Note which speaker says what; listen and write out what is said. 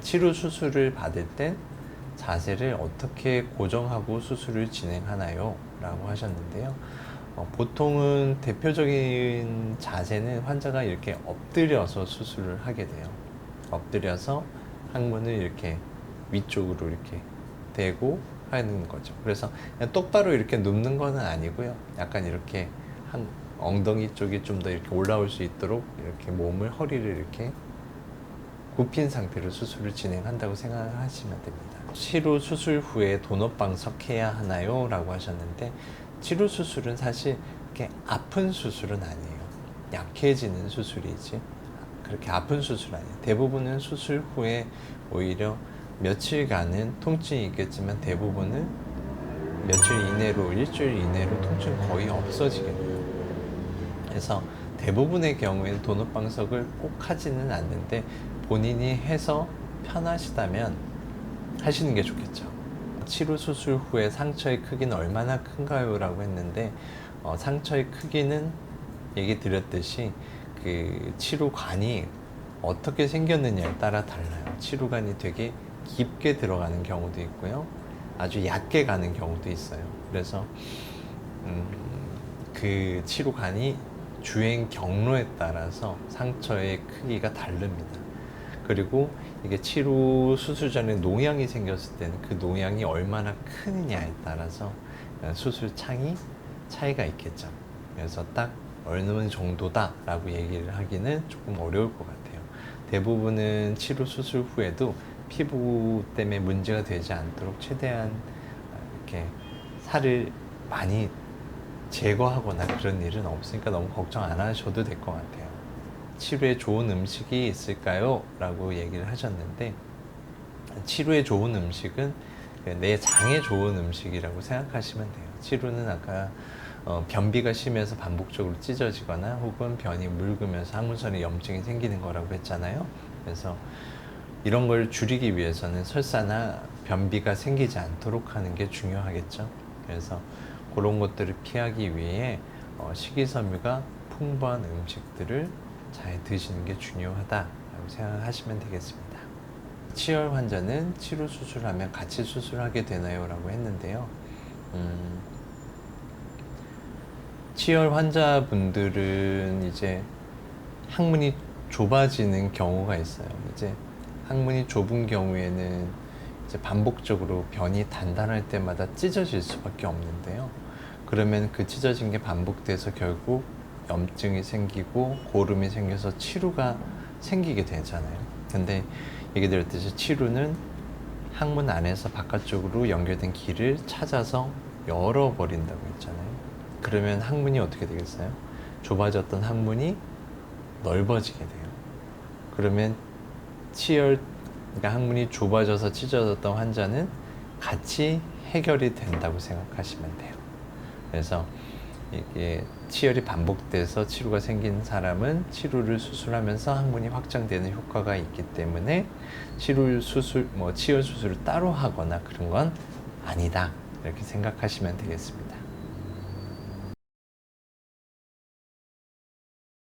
Speaker 1: 치료 수술을 받을 땐 자세를 어떻게 고정하고 수술을 진행하나요? 라고 하셨는데요. 보통은 대표적인 자세는 환자가 이렇게 엎드려서 수술을 하게 돼요. 엎드려서 항문을 이렇게 위쪽으로 이렇게 대고 하는 거죠. 그래서 그냥 똑바로 이렇게 눕는 거는 아니고요. 약간 이렇게 엉덩이 쪽이 좀 더 이렇게 올라올 수 있도록 이렇게 몸을, 허리를 이렇게 굽힌 상태로 수술을 진행한다고 생각하시면 됩니다. 치료 수술 후에 돈업방석해야 하나요? 라고 하셨는데, 치료 수술은 사실 이렇게 아픈 수술은 아니에요. 약해지는 수술이지 그렇게 아픈 수술 아니에요. 대부분은 수술 후에 오히려 며칠간은 통증이 있겠지만 대부분은 며칠 이내로, 일주일 이내로 통증 거의 없어지게 돼요. 그래서 대부분의 경우에는 돈업방석을 꼭 하지는 않는데, 본인이 해서 편하시다면 하시는 게 좋겠죠. 치료 수술 후에 상처의 크기는 얼마나 큰가요? 라고 했는데, 상처의 크기는 얘기 드렸듯이 그 치료관이 어떻게 생겼느냐에 따라 달라요. 치료관이 되게 깊게 들어가는 경우도 있고요, 아주 얕게 가는 경우도 있어요. 그래서 그 치료관이 주행 경로에 따라서 상처의 크기가 다릅니다. 그리고 이게 치료 수술 전에 농양이 생겼을 때는 그 농양이 얼마나 크느냐에 따라서 수술 창이 차이가 있겠죠. 그래서 딱 어느 정도다 라고 얘기를 하기는 조금 어려울 것 같아요. 대부분은 치료 수술 후에도 피부 때문에 문제가 되지 않도록 최대한 이렇게 살을 많이 제거하거나 그런 일은 없으니까 너무 걱정 안 하셔도 될 것 같아요. 치료에 좋은 음식이 있을까요? 라고 얘기를 하셨는데, 치료에 좋은 음식은 내 장에 좋은 음식이라고 생각하시면 돼요. 치료는 아까 변비가 심해서 반복적으로 찢어지거나 혹은 변이 묽으면서 항문선에 염증이 생기는 거라고 했잖아요. 그래서 이런 걸 줄이기 위해서는 설사나 변비가 생기지 않도록 하는 게 중요하겠죠. 그래서 그런 것들을 피하기 위해 식이섬유가 풍부한 음식들을 잘 드시는 게 중요하다라고 생각하시면 되겠습니다. 치열 환자는 치료 수술하면 같이 수술하게 되나요? 라고 했는데요. 치열 환자분들은 이제 항문이 좁아지는 경우가 있어요. 이제 항문이 좁은 경우에는 이제 반복적으로 변이 단단할 때마다 찢어질 수밖에 없는데요. 그러면 그 찢어진 게 반복돼서 결국 염증이 생기고 고름이 생겨서 치루가 생기게 되잖아요. 근데 얘기 드렸듯이 치루는 항문 안에서 바깥쪽으로 연결된 길을 찾아서 열어버린다고 했잖아요. 그러면 항문이 어떻게 되겠어요? 좁아졌던 항문이 넓어지게 돼요. 그러면 그러니까 항문이 좁아져서 찢어졌던 환자는 같이 해결이 된다고 생각하시면 돼요. 그래서 이게 치열이 반복돼서 치루가 생긴 사람은 치루를 수술하면서 항문이 확장되는 효과가 있기 때문에 치열 수술을 따로 하거나 그런 건 아니다, 이렇게 생각하시면 되겠습니다.